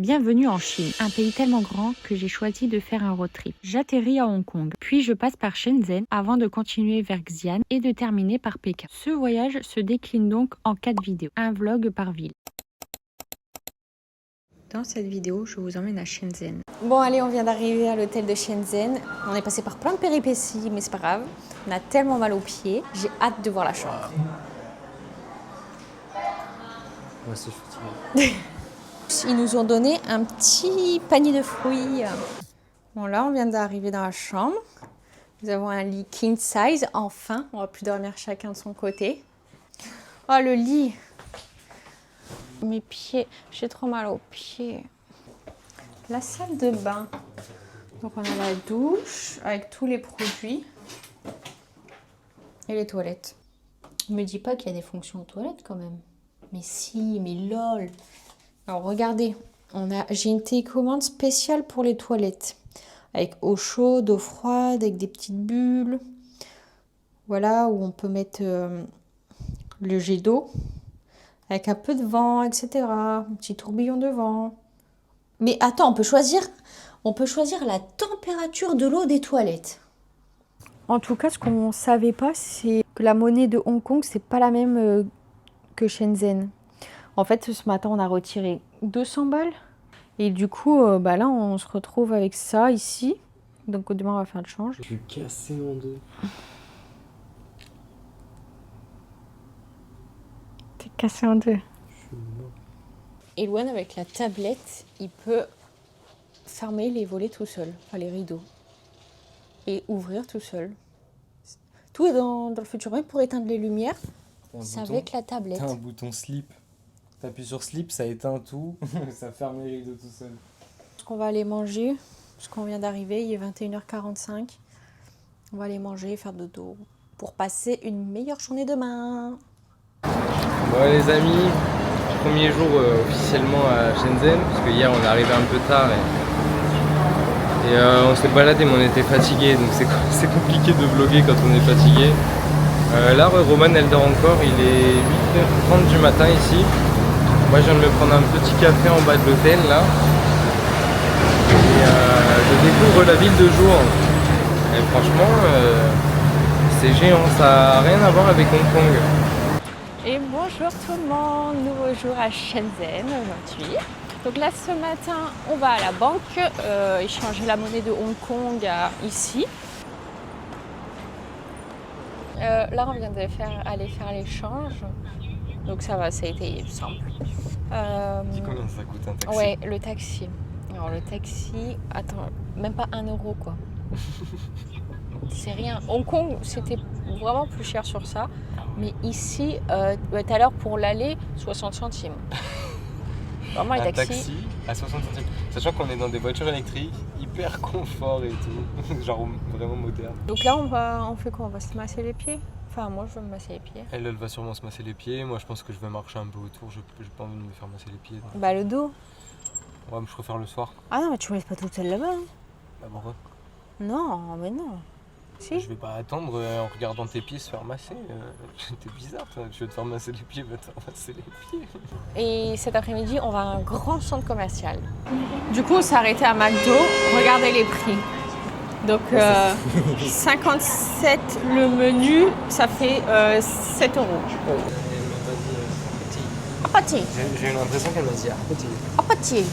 Bienvenue en Chine, un pays tellement grand que j'ai choisi de faire un road trip. J'atterris à Hong Kong, puis je passe par Shenzhen avant de continuer vers Xi'an et de terminer par Pékin. Ce voyage se décline donc en 4 vidéos, un vlog par ville. Dans cette vidéo, je vous emmène à Shenzhen. Bon allez, on vient d'arriver à l'hôtel de Shenzhen. On est passé par plein de péripéties, mais c'est pas grave. On a tellement mal aux pieds. J'ai hâte de voir la chambre. Moi aussi, je suis fatigué. Ils nous ont donné un petit panier de fruits. Bon là, on vient d'arriver dans la chambre. Nous avons un lit king size. Enfin, on va plus dormir chacun de son côté. Oh, le lit. Mes pieds, j'ai trop mal aux pieds. La salle de bain. Donc on a la douche avec tous les produits. Et les toilettes. Ne me dis pas qu'il y a des fonctions de toilette quand même. Mais si, mais lol. Alors regardez, j'ai une télécommande spéciale pour les toilettes. Avec eau chaude, eau froide, avec des petites bulles. Voilà, où on peut mettre le jet d'eau. Avec un peu de vent, etc. Un petit tourbillon de vent. Mais attends, on peut choisir la température de l'eau des toilettes. En tout cas, ce qu'on ne savait pas, c'est que la monnaie de Hong Kong, c'est pas la même que Shenzhen. En fait, ce matin, on a retiré 200 balles. Et du coup, là, on se retrouve avec ça ici. Donc demain, on va faire le change. Je suis cassé en deux. T'es cassé en deux. Je suis mort. Eloane, avec la tablette, il peut fermer les volets tout seul, enfin les rideaux. Et ouvrir tout seul. Tout est dans le futur. Même pour éteindre les lumières, c'est avec la tablette. T'as un bouton slip. T'appuies sur slip, ça éteint tout. Ça ferme les rideaux tout seul. Parce qu'on va aller manger, parce qu'on vient d'arriver, il est 21h45. On va aller manger, faire dodo, pour passer une meilleure journée demain. Bon les amis, premier jour officiellement à Shenzhen, parce que hier on est arrivé un peu tard et on s'est baladé mais on était fatigué, donc c'est compliqué de vlogger quand on est fatigué. Là Roman elle dort encore, il est 8h30 du matin ici. Moi je viens de me prendre un petit café en bas de l'hôtel là. Et je découvre la ville de jour. Et franchement c'est géant, ça n'a rien à voir avec Hong Kong. Et bonjour tout le monde, nouveau jour à Shenzhen aujourd'hui. Donc là ce matin on va à la banque échanger la monnaie de Hong Kong ici. Là on vient aller faire l'échange, donc ça va, ça a été simple. Combien ça coûte un taxi? Ouais, le taxi. Alors le taxi, attends, même pas 1 euro quoi. C'est rien. Hong Kong c'était vraiment plus cher sur ça. Mais ici, tout à l'heure pour l'aller, 60 centimes. Vraiment les taxi à 60 centimes. Sachant qu'on est dans des voitures électriques, hyper confort et tout. Genre vraiment moderne. Donc là, on fait quoi? On va se masser les pieds? Enfin, moi, je veux me masser les pieds. Elle va sûrement se masser les pieds. Moi, je pense que je vais marcher un peu autour. J'ai pas envie de me faire masser les pieds. Donc. Bah, le dos. Ouais, mais je préfère le soir. Ah non, mais tu me laisses pas toute seule là-bas. Hein. Bah, pourquoi? Non, mais non. Si. Je vais pas attendre en regardant tes pieds se faire masser. T'es bizarre, toi. Tu veux te faire masser les pieds, va te faire masser les pieds. Et cet après-midi, on va à un grand centre commercial. Du coup, on s'est arrêté à McDo. Regardez les prix. Donc, 57 le menu, ça fait 7 euros. Apati. J'ai eu l'impression qu'elle m'a dit apati. Apati.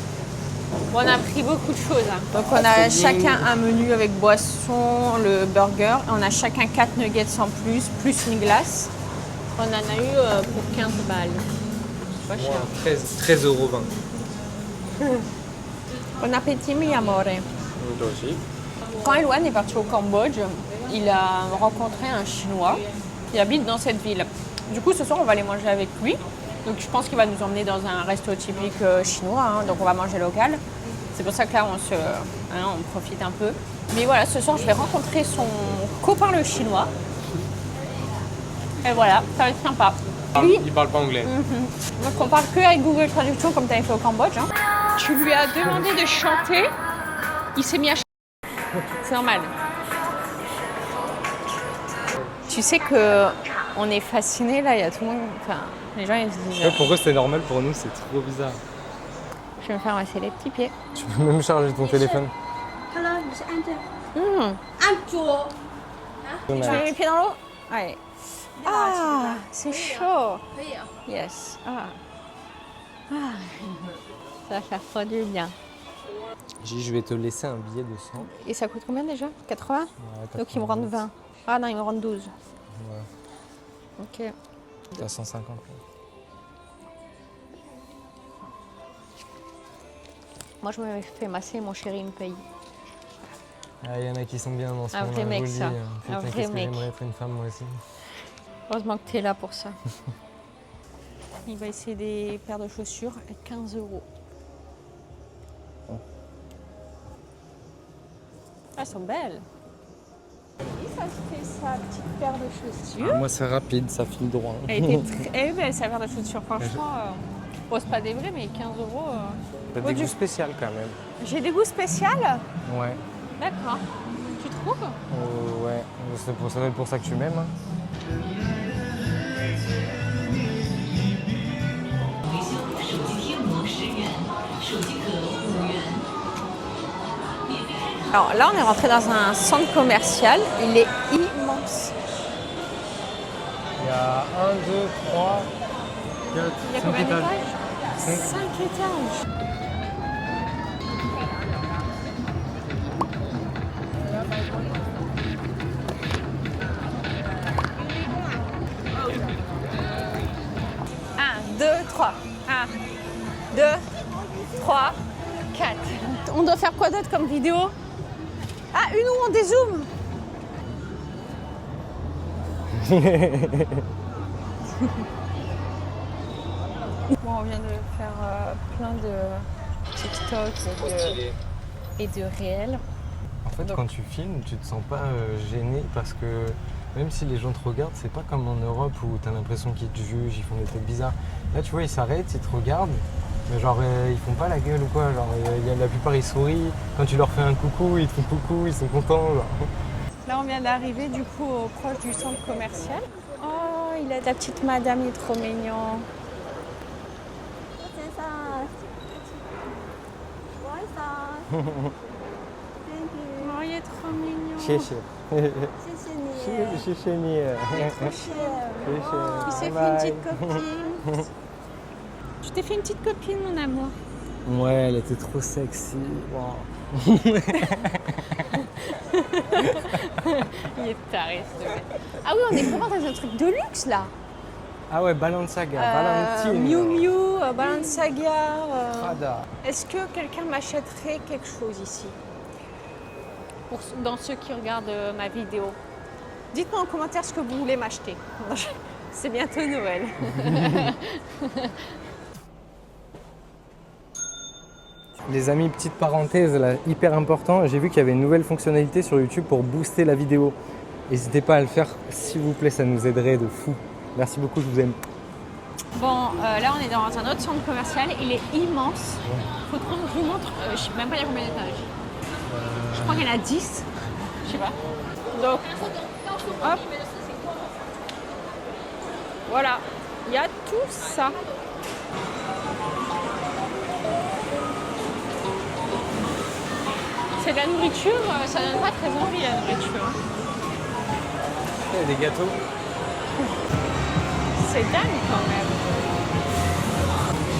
Bon, on a pris beaucoup de choses. Hein. Donc on a chacun un menu avec boisson, le burger. On a chacun 4 nuggets en plus une glace. On en a eu pour 15 balles. C'est pas cher. 13,20 €. Bon appétit, mi amore. Toi aussi. Quand Eloane est parti au Cambodge, il a rencontré un Chinois qui habite dans cette ville. Du coup, ce soir, on va aller manger avec lui. Donc je pense qu'il va nous emmener dans un resto typique chinois, hein, donc on va manger local. C'est pour ça que là on profite un peu. Mais voilà, ce soir je vais rencontrer son copain le chinois. Et voilà, ça va être sympa. Il parle pas anglais. Donc on parle que avec Google Traduction comme tu avais fait au Cambodge. Hein. Tu lui as demandé de chanter, il s'est mis à chanter. C'est normal. Tu sais que on est fascinés là, il y a tout le monde. Enfin, les gens ils se disent. Pour eux c'est normal, pour nous c'est trop bizarre. vais me faire masser les petits pieds. Tu peux même charger ton téléphone. Tu mets mes pieds dans l'eau? Allez. Ah, c'est chaud. Yes. Ça va faire trop du bien. Je vais te laisser un billet de 100. Et ça coûte combien déjà? 80? Ouais, Donc ils me rendent 20. Ah non, ils me rendent 12. Ouais. Ok. T'as 150. Moi je me fais masser, mon chéri me paye. Ah, il y en a qui sont bien dans ce Un monde. vrai mec, ça. Putain, Un vrai qu'est-ce que mec. j'aimerais être une femme moi aussi. Heureusement que tu es là pour ça. Il va essayer des paires de chaussures à 15 €. Ah, elles sont belles. Et ça se fait sa petite paire de chaussures. Moi c'est rapide, ça file droit. Elle était très belle sa paire de chaussures, franchement. Bon, c'est pas des vrais, mais 15 €. T'as des goûts spéciaux quand même. J'ai des goûts spéciaux? Ouais. D'accord. Tu trouves? Ouais, c'est pour ça que tu m'aimes. Hein. Alors là, on est rentré dans un centre commercial. Il est immense. Il y a 1, 2, 3, 4, Il y a 5 combien étages. d'étages? 5 étages. Un, 2, 3. 1, 2, 3, 4. On doit faire quoi d'autre comme vidéo? Ah, une où on dézoome. Bon, on vient de faire plein de TikTok et de réels. En fait, quand tu filmes, tu te sens pas gêné parce que même si les gens te regardent, c'est pas comme en Europe où tu as l'impression qu'ils te jugent, ils font des trucs bizarres. Là, tu vois, ils s'arrêtent, ils te regardent, mais genre ils font pas la gueule ou quoi. Genre, la plupart ils sourient. Quand tu leur fais un coucou, ils te font coucou, ils sont contents. Genre. Là, on vient d'arriver du coup proche du centre commercial. Oh, il a ta petite madame, il est trop mignon. Oh, il est trop mignon. Il s'est fait une petite copine. Tu t'es fait une petite copine, mon amour. Ouais, elle était trop sexy. Wow. Il est taré, ce mec. Ah oui, on est vraiment dans un truc de luxe, là. Ah ouais, Balenciaga, Valentine. Miu Miu, Balenciaga. Prada. Est-ce que quelqu'un m'achèterait quelque chose ici? Dans ceux qui regardent ma vidéo. Dites-moi en commentaire ce que vous voulez m'acheter. C'est bientôt Noël. Les amis, petite parenthèse là, hyper important, j'ai vu qu'il y avait une nouvelle fonctionnalité sur YouTube pour booster la vidéo. N'hésitez pas à le faire, s'il vous plaît, ça nous aiderait de fou. Merci beaucoup, je vous aime. Bon, là on est dans un autre centre commercial, il est immense. Faut trop que je vous montre, je sais même pas il y a combien d'étages. Je crois qu'il y en a 10, je sais pas. Donc, hop. Voilà, il y a tout ça. C'est de la nourriture, ça donne pas très envie la nourriture. Il y a des gâteaux. C'est dingue quand même.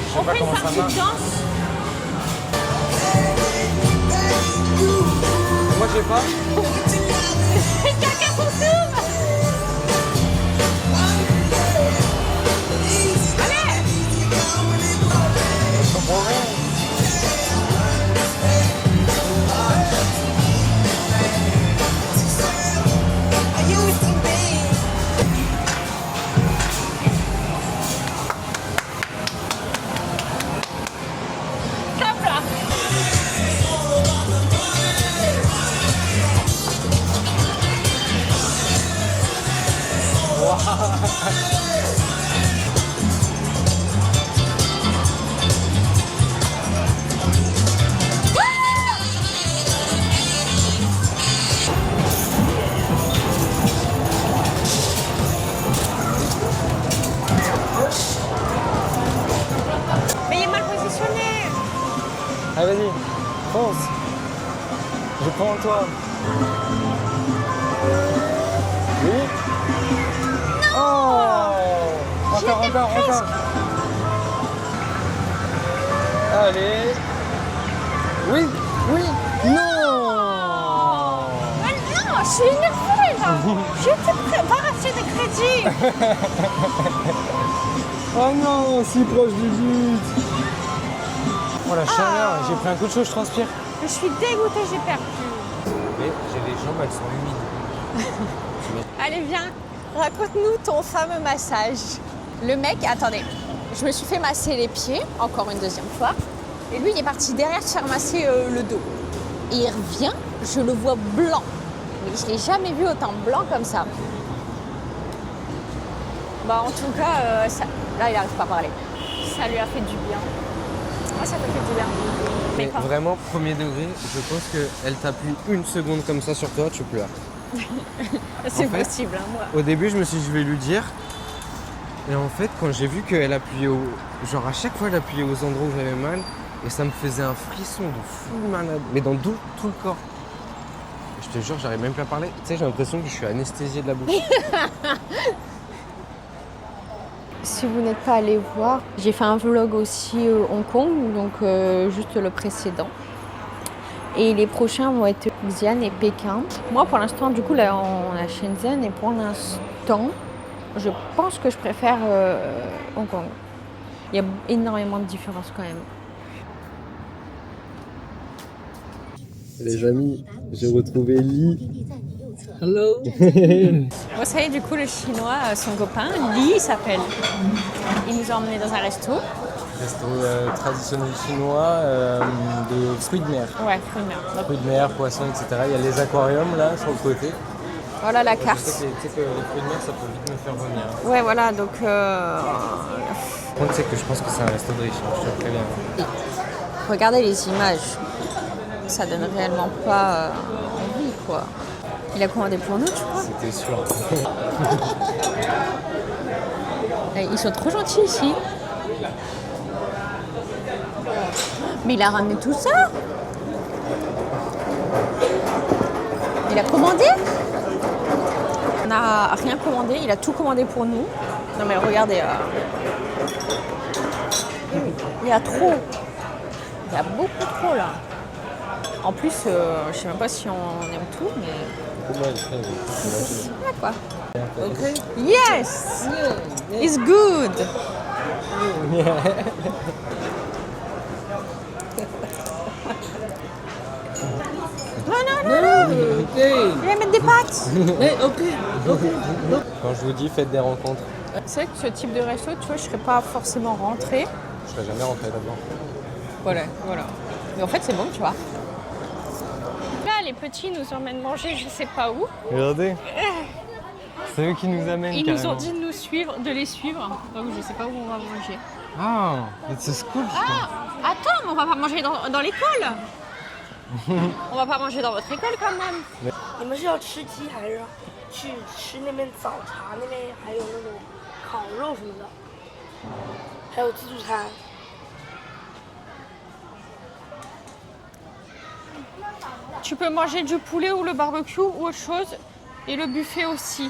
Je sais On pas fait une comment ça partie de marche. danse. Moi je sais pas. Quelqu'un consomme. Allez. Je comprends rien. vas-y, fonce. Je prends en toi. Oui. Oh, encore. Allez. Oui. Non. Ah non, je suis énervée là. J'étais pas racheter des crédits. Oh non, si proche du but. Oh la chaleur, j'ai pris un coup de chaud, je transpire. Je suis dégoûtée, j'ai perdu. Mais j'ai les jambes, elles sont humides. Allez, viens, raconte-nous ton fameux massage. Le mec, attendez, je me suis fait masser les pieds, encore une deuxième fois. Et lui, il est parti derrière se faire masser le dos. Et il revient, je le vois blanc. Mais je l'ai jamais vu autant blanc comme ça. Bah, en tout cas, là, il n'arrive pas à parler. Ça lui a fait du bien. Moi, ça me fait du bien. Mais pas. vraiment, premier degré, je pense qu'elle t'appuie une seconde comme ça sur toi, tu pleures. C'est en fait, possible, hein, moi. Au début, je me suis dit, je vais lui dire. Et en fait, quand j'ai vu qu'elle appuyait genre à chaque fois, elle appuyait aux endroits où j'avais mal, et ça me faisait un frisson de fou malade, mais dans tout le corps. Et je te jure, j'arrive même plus à parler. Tu sais, j'ai l'impression que je suis anesthésié de la bouche. Si vous n'êtes pas allé voir, j'ai fait un vlog aussi Hong Kong, donc juste le précédent. Et les prochains vont être Xi'an et Pékin. Moi, pour l'instant, du coup, là, on a Shenzhen. Et pour l'instant, je pense que je préfère Hong Kong. Il y a énormément de différences quand même. Les amis, j'ai retrouvé Li. Hello. Bon, ça y est, du coup, le chinois, son copain, Li, il s'appelle. Il nous a emmenés dans un resto. Resto traditionnel chinois de fruits de mer. Ouais, fruits de mer. Fruits de mer, poissons, etc. Il y a les aquariums là sur le côté. Voilà la Je carte. sais que les fruits de mer, ça peut vite me faire vomir. Ouais, voilà, donc... Par contre, c'est que je pense que c'est un resto de riche, je te préviens. Regardez les images. Ça donne réellement pas envie, quoi. Il a commandé pour nous, tu crois? C'était sûr. Ils sont trop gentils ici. Mais il a ramené tout ça. Il a commandé? On n'a rien commandé, il a tout commandé pour nous. Non mais regardez. Il y a trop. Il y a beaucoup trop là. En plus, je sais même pas si on aime tout, mais... Ouais, quoi. Okay. Yes! It's good! Non. Okay. Je vais mettre des pâtes. Hey, okay. Quand je vous dis faites des rencontres, C'est vrai que ce type de resto, tu vois, je serais pas forcément rentrée. je serais jamais rentré là-dedans. Voilà. Mais en fait, c'est bon, tu vois. Là, les petits nous emmènent manger je sais pas où. Regardez, c'est eux qui nous amènent. Ils nous ont carrément. dit de nous suivre, de les suivre. Donc je sais pas où on va manger. Ah, it's a school. Attends, mais on va pas manger dans l'école. On va pas manger dans votre école quand même. 你们是要吃鸡还是去吃那边早茶那边还有那种烤肉什么的，还有自助餐。 Tu peux manger du poulet ou le barbecue ou autre chose. Et le buffet aussi.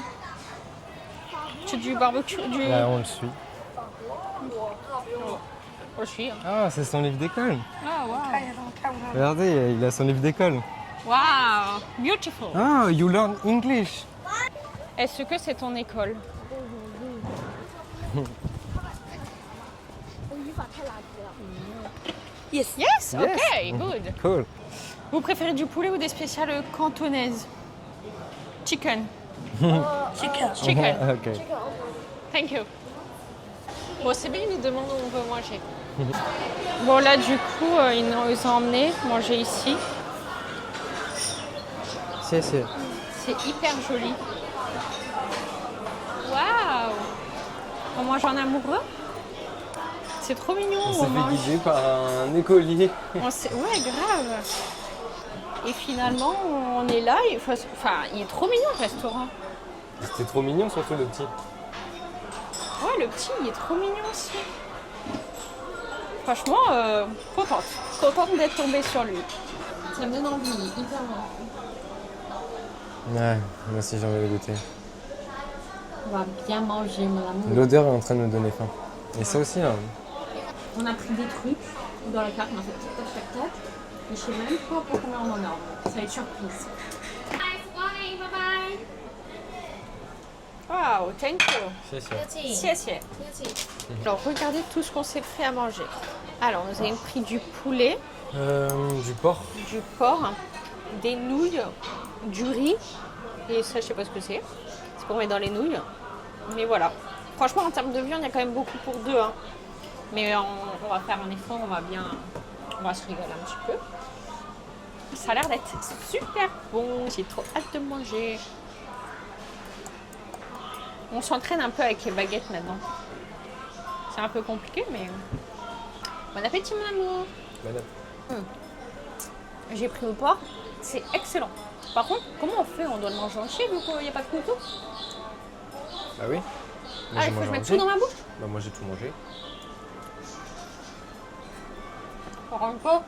C'est du barbecue, du... Là, on le suit. On le suit. Hein. Ah, c'est son livre d'école. Ah, waouh. 看一下他们看不看？ Regardez, il a son livre d'école. Wow, beautiful. Ah, you learn English. Est-ce que c'est ton école? Yes. Yes, ok, good. Cool. Vous préférez du poulet ou des spéciales cantonnaises? Chicken. Chicken. Ok. Thank you. Bon, c'est bien, ils nous demandent où on veut manger. Bon, là, du coup, ils nous ont emmenés manger ici. C'est. C'est hyper joli. Waouh! On mange en amoureux? C'est trop mignon, On on s'est fait mange. guider par un écolier. Ouais, grave. Et finalement, on est là. Enfin, il est trop mignon le restaurant. C'était trop mignon, surtout le petit. Ouais, le petit, il est trop mignon aussi. Franchement, contente d'être tombée sur lui. Ça me donne envie, hyper bon. Ouais, moi aussi j'ai envie de goûter. On va bien manger, mon amour. L'odeur est en train de me donner faim. Et ça aussi, là. On a pris des trucs dans la carte, on a fait tac tac tac tac. Et je sais même pas pour combien on en a. Ça va être surprise. Wow, thank you. Xie. Alors regardez tout ce qu'on s'est pris à manger. Alors nous avons pris du poulet, Du porc. du porc, des nouilles, du riz. Et ça je sais pas ce que c'est. C'est pour mettre dans les nouilles. Mais voilà. Franchement en termes de viande il y a quand même beaucoup pour deux. Hein. Mais on va faire un effort, on va se régaler un petit peu. Ça a l'air d'être super bon. J'ai trop hâte de manger. On s'entraîne un peu avec les baguettes maintenant. C'est un peu compliqué, mais bon appétit mon amour. J'ai pris au porc, c'est excellent. Par contre, comment on fait? On doit le manger entier vu qu'il n'y a pas de couteau? Bah oui. Ah, il faut que je mette tout dans ma bouche? Bah moi j'ai tout mangé. On rentre pas.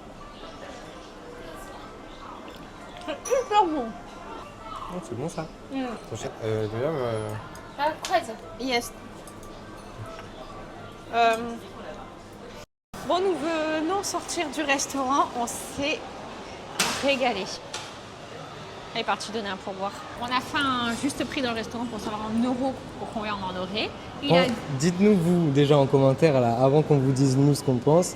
C'est hyper bon. Oh, c'est bon ça. D'ailleurs, Yes. Bon, nous venons sortir du restaurant. On s'est régalé. Elle est partie donner un pourboire. On a fait un juste prix dans le restaurant pour savoir en euros pour combien on en aurait. Dites-nous vous déjà en commentaire là, avant qu'on vous dise nous ce qu'on pense.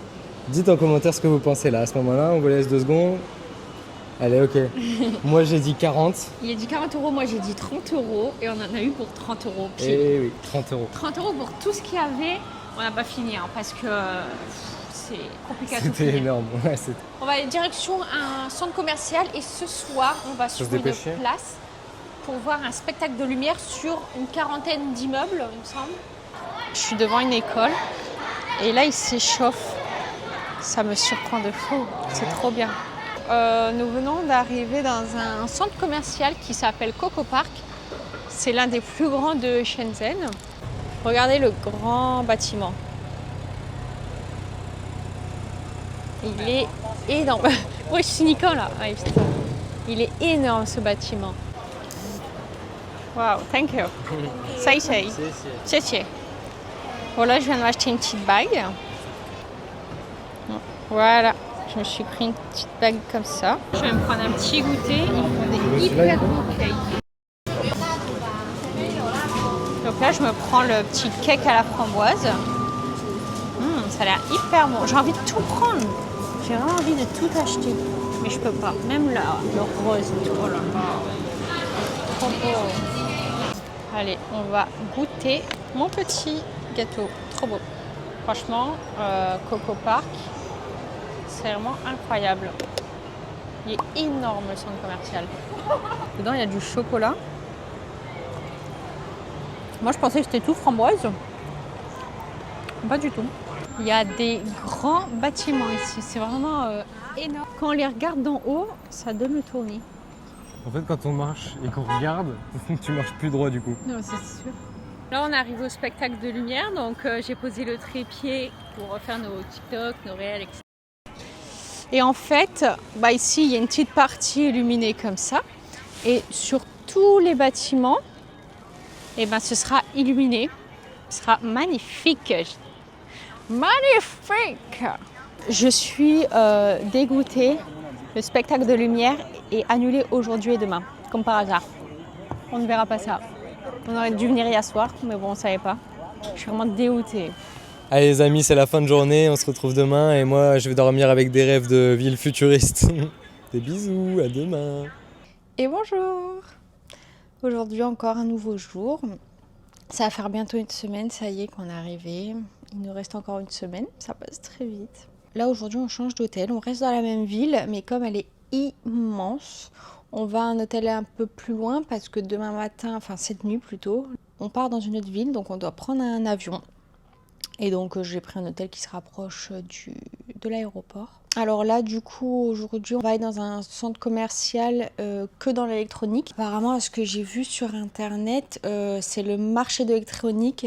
Dites en commentaire ce que vous pensez là. À ce moment-là, on vous laisse 2 secondes. Allez, ok. Moi j'ai dit 40. Il a dit 40 euros, moi j'ai dit 30 euros et on en a eu pour 30 euros. Et oui, 30 euros. 30 euros pour tout ce qu'il y avait. On n'a pas fini hein, parce que c'est compliqué à tout C'était finir. énorme. Ouais, On va aller direction un centre commercial et ce soir, on va sur une place pour voir un spectacle de lumière sur une quarantaine d'immeubles, il me semble. Je suis devant une école et là, il s'échauffe. Ça me surprend de fou. C'est trop bien. Nous venons d'arriver dans un centre commercial qui s'appelle Coco Park. C'est l'un des plus grands de Shenzhen. Regardez le grand bâtiment. Il est énorme. Oui, je suis Nico là. Ouais, putain. Il est énorme ce bâtiment. Wow, thank you. Xie. Voilà, je viens de m'acheter une petite bague. Voilà, je me suis pris une petite bague comme ça. Je vais me prendre un petit goûter. Ils font des hyper bons cakes. Donc là, je me prends le petit cake à la framboise. Ça a l'air hyper bon. J'ai envie de tout prendre. J'ai vraiment envie de tout acheter. Mais je peux pas. Même là, le rose. Oh là là. Trop beau. Allez, on va goûter mon petit gâteau. Trop beau. Franchement, Coco Park, c'est vraiment incroyable. Il est énorme le centre commercial. Dedans, il y a du chocolat. Moi, je pensais que c'était tout framboise. Pas du tout. Il y a des grands bâtiments ici. C'est vraiment énorme. Quand on les regarde d'en haut, ça donne le tournis. En fait, quand on marche et qu'on regarde, tu marches plus droit du coup. Non, c'est sûr. Là, on arrive au spectacle de lumière. Donc, j'ai posé le trépied pour refaire nos TikTok, nos réels, etc. Et en fait, ici, il y a une petite partie illuminée comme ça. Et sur tous les bâtiments, ce sera illuminé. Ce sera magnifique. Magnifique! Je suis dégoûtée. Le spectacle de lumière est annulé aujourd'hui et demain, comme par hasard. On ne verra pas ça. On aurait dû venir hier soir, mais bon, on ne savait pas. Je suis vraiment dégoûtée. Allez les amis, c'est la fin de journée, on se retrouve demain et moi je vais dormir avec des rêves de ville futuriste. Des bisous, à demain. Et bonjour! Aujourd'hui encore un nouveau jour. Ça va faire bientôt une semaine, ça y est qu'on est arrivé. Il nous reste encore une semaine, ça passe très vite. Là aujourd'hui on change d'hôtel, on reste dans la même ville, mais comme elle est immense, on va à un hôtel un peu plus loin parce que demain matin, enfin cette nuit plutôt, on part dans une autre ville, donc on doit prendre un avion. Et donc j'ai pris un hôtel qui se rapproche de l'aéroport. Alors là du coup aujourd'hui on va aller dans un centre commercial que dans l'électronique. Apparemment à ce que j'ai vu sur internet c'est le marché de l'électronique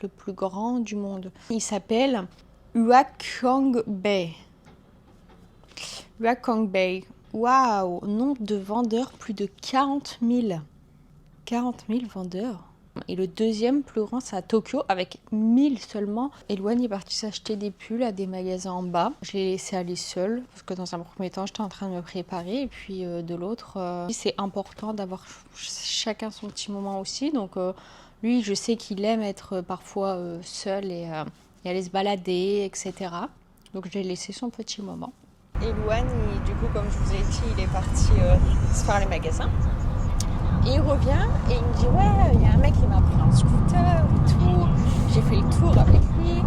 le plus grand du monde. Il s'appelle Huakong Bay. Huakong Bay. Waouh, nombre de vendeurs, plus de 40 000. 40 000 vendeurs. Et le deuxième plus grand, c'est à Tokyo, avec 1000 seulement. Eloane est partie s'acheter des pulls à des magasins en bas. Je l'ai laissé aller seule, parce que dans un premier temps, j'étais en train de me préparer. Et puis de l'autre, c'est important d'avoir chacun son petit moment aussi. Donc lui, je sais qu'il aime être parfois seul et aller se balader, etc. Donc j'ai laissé son petit moment. Eloane, du coup, comme je vous ai dit, il est parti se faire les magasins. Et il revient et il me dit ouais, il y a un mec qui m'a pris un scooter et tout. J'ai fait le tour avec lui.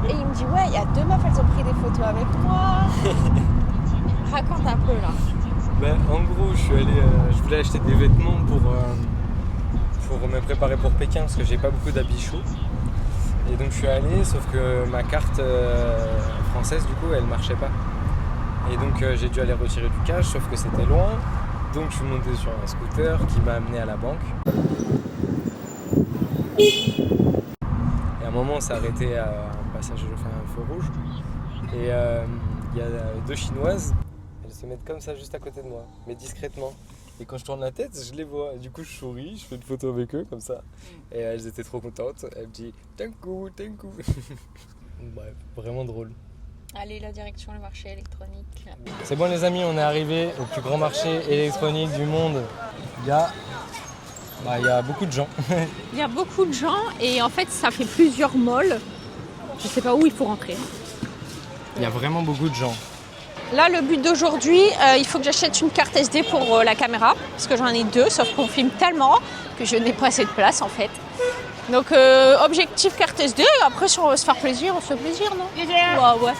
Et il me dit ouais, il y a 2 meufs, elles ont pris des photos avec moi. Raconte un peu là. Ben, en gros, je voulais acheter des vêtements pour me préparer pour Pékin parce que j'ai pas beaucoup d'habits chauds. Et donc je suis allé, sauf que ma carte française du coup elle marchait pas. Et donc j'ai dû aller retirer du cash, sauf que c'était loin. Donc je suis monté sur un scooter qui m'a amené à la banque. Et à un moment on s'est arrêté à un passage, enfin un feu rouge. Et il y a 2 Chinoises, elles se mettent comme ça juste à côté de moi, mais discrètement. Et quand je tourne la tête, je les vois. Du coup je souris, je fais une photo avec eux comme ça. Et elles étaient trop contentes. Elles me disent « Tankou, Tankou ». Bref, vraiment drôle. Allez, la direction, le marché électronique. C'est bon les amis, on est arrivé au plus grand marché électronique du monde. Il y a beaucoup de gens. Il y a beaucoup de gens et en fait ça fait plusieurs malls. Je sais pas où il faut rentrer. Il y a vraiment beaucoup de gens. Là, le but d'aujourd'hui, il faut que j'achète une carte SD pour la caméra, parce que j'en ai 2, sauf qu'on filme tellement que je n'ai pas assez de place en fait. Donc, objectif carte SD, après si on veut se faire plaisir, on se fait plaisir, non? Ouais, ouais.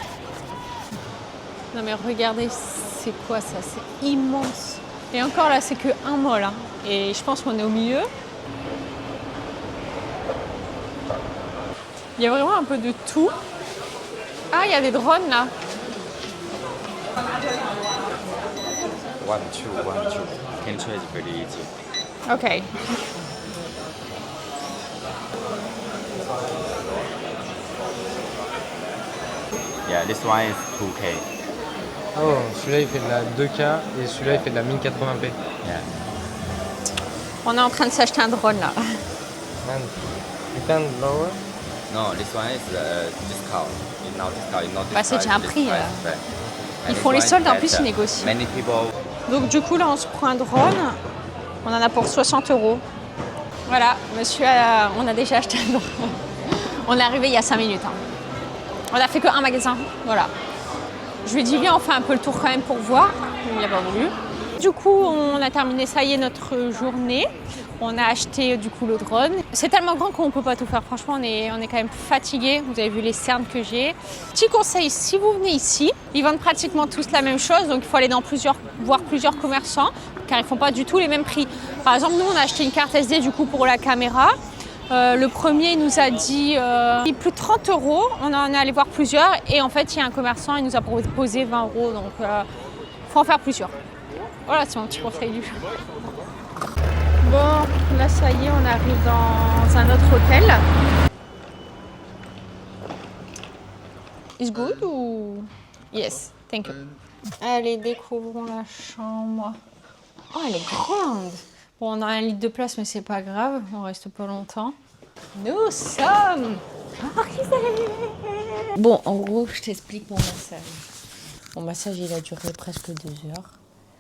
Non mais regardez, c'est quoi ça? C'est immense. Et encore là, c'est que un mall, hein. Et je pense qu'on est au milieu. Il y a vraiment un peu de tout. Ah, il y a des drones là. 1, 2, 1, 2. Can trade pretty easy. Ok. Yeah, this one is 2K. Oh, celui-là il fait de la 2K et celui-là il fait de la 1080p. Yeah. On est en train de s'acheter un drone là. Man, you can lower? No, this one is discount. It's not discount. It's not Bah, c'est déjà un this prix, price, là. right. Ils And font this les one soldes, en that, plus, ils négocient. Many people. Donc du coup là on se prend un drone. On en a pour 60 €. Voilà, monsieur, on a déjà acheté un drone. On est arrivé il y a 5 minutes. Hein. On a fait qu'un magasin. Voilà. Je lui ai dit viens on fait un peu le tour quand même pour voir. Il n'a pas voulu. Du coup on a terminé, ça y est, notre journée. On a acheté du coup le drone. C'est tellement grand qu'on ne peut pas tout faire. Franchement, on est quand même fatigué. Vous avez vu les cernes que j'ai. Petit conseil, si vous venez ici, ils vendent pratiquement tous la même chose. Donc il faut aller dans voir plusieurs commerçants car ils ne font pas du tout les mêmes prix. Par exemple, nous on a acheté une carte SD du coup pour la caméra. Le premier il nous a dit plus de 30 €. On en est allé voir plusieurs et en fait il y a un commerçant, il nous a proposé 20 €. Donc faut en faire plusieurs. Voilà, c'est mon petit conseil du jour. Bon, là ça y est, on arrive dans un autre hôtel. Is good ou... Yes, thank you. Allez, découvrons la chambre. Oh, elle est grande. Bon, on a 1 litre de place, mais c'est pas grave, on reste pas longtemps. Nous sommes arrivés. Bon, en gros, je t'explique mon massage. Mon massage, il a duré presque 2 heures.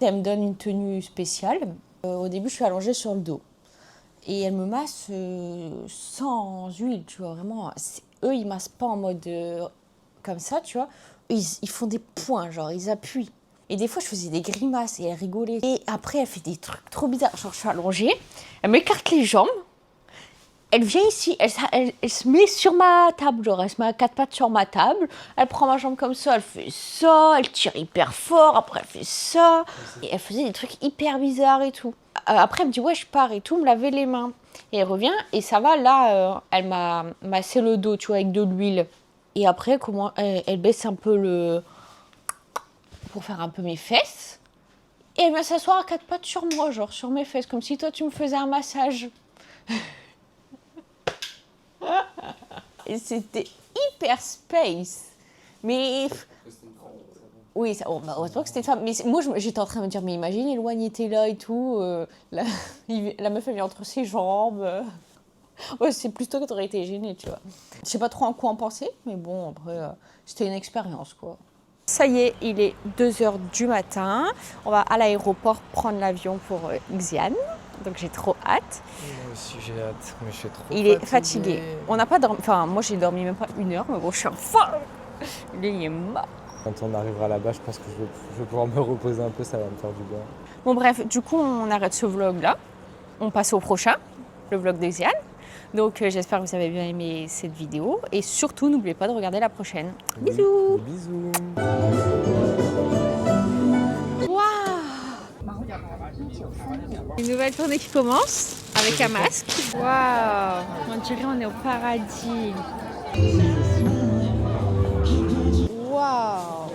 Elle me donne une tenue spéciale. Au début, je suis allongée sur le dos. Et elle me masse sans huile, tu vois, vraiment. Eux, ils massent pas en mode comme ça, tu vois. Ils font des points, genre, ils appuient. Et des fois, je faisais des grimaces et elle rigolait. Et après, elle fait des trucs trop bizarres. Genre, je suis allongée, elle m'écarte les jambes. Elle vient ici, elle se met sur ma table, genre elle se met à 4 pattes sur ma table, elle prend ma jambe comme ça, elle fait ça, elle tire hyper fort, après elle fait ça. Et elle faisait des trucs hyper bizarres et tout. Après elle me dit ouais je pars et tout, me laver les mains. Et elle revient et ça va, là elle m'a massé le dos, tu vois, avec de l'huile. Et après comment elle baisse un peu pour faire un peu mes fesses. Et elle vient s'asseoir à 4 pattes sur moi, genre sur mes fesses, comme si toi tu me faisais un massage. Et c'était super space. Mais... Oui, heureusement que c'était une femme. Mais moi, j'étais en train de me dire, mais imagine, Éloigne était là et tout. La meuf, elle vient entre ses jambes. Ouais, c'est plutôt que t'aurais été gênée, tu vois. Je sais pas trop en quoi en penser, mais bon, après, c'était une expérience, quoi. Ça y est, il est 2h du matin. On va à l'aéroport prendre l'avion pour Xi'an. Donc j'ai trop hâte. Moi aussi j'ai hâte, mais je suis trop Il est fatigué. On n'a pas dormi, enfin moi j'ai dormi même pas 1 heure, mais bon je suis en forme. Lui il est mort. Quand on arrivera là-bas, je pense que je vais pouvoir me reposer un peu, ça va me faire du bien. Bon bref, du coup on arrête ce vlog là. On passe au prochain, le vlog de Xi'an. Donc j'espère que vous avez bien aimé cette vidéo. Et surtout n'oubliez pas de regarder la prochaine. Oui, Bisous. bisous. Une nouvelle tournée qui commence avec un masque. Waouh, on dirait on est au paradis. Waouh.